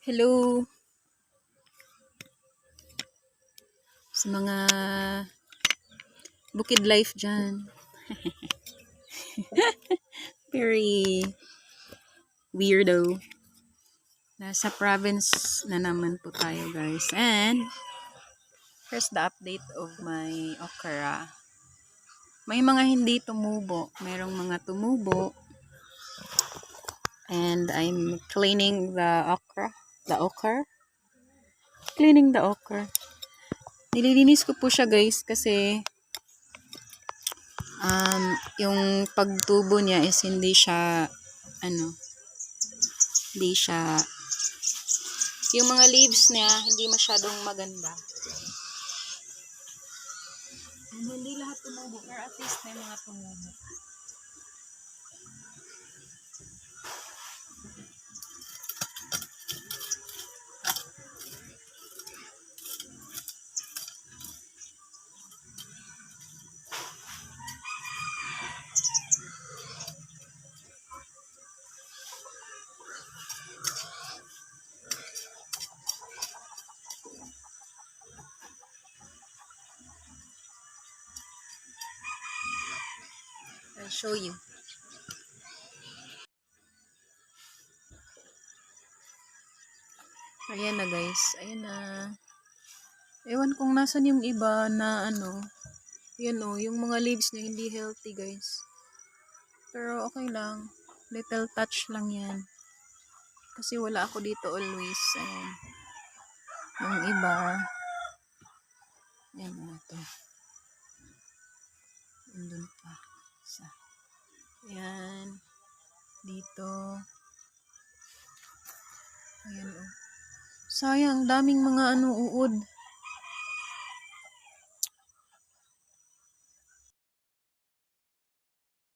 Hello sa mga bukid life dyan. Very weirdo. Nasa province na naman po tayo guys. And here's the update of my okra. May mga hindi tumubo. Merong mga tumubo. And I'm cleaning the okra. Cleaning the okra. Nililinis ko po siya guys kasi yung pagtubo niya is hindi siya yung mga leaves niya hindi masyadong maganda. Hindi lahat tumubo, pero at least may mga tumubo. I'll show you. Ayan na guys. Ayan na. Ewan kung nasan yung iba na yan yung mga leaves niya hindi healthy guys. Pero okay lang. Little touch lang yan. Kasi wala ako dito always. Ayan. Yung iba. Ayan na ito. Andun pa. Isa. Ayan. Dito. Ayan o. Sayang, daming mga uod.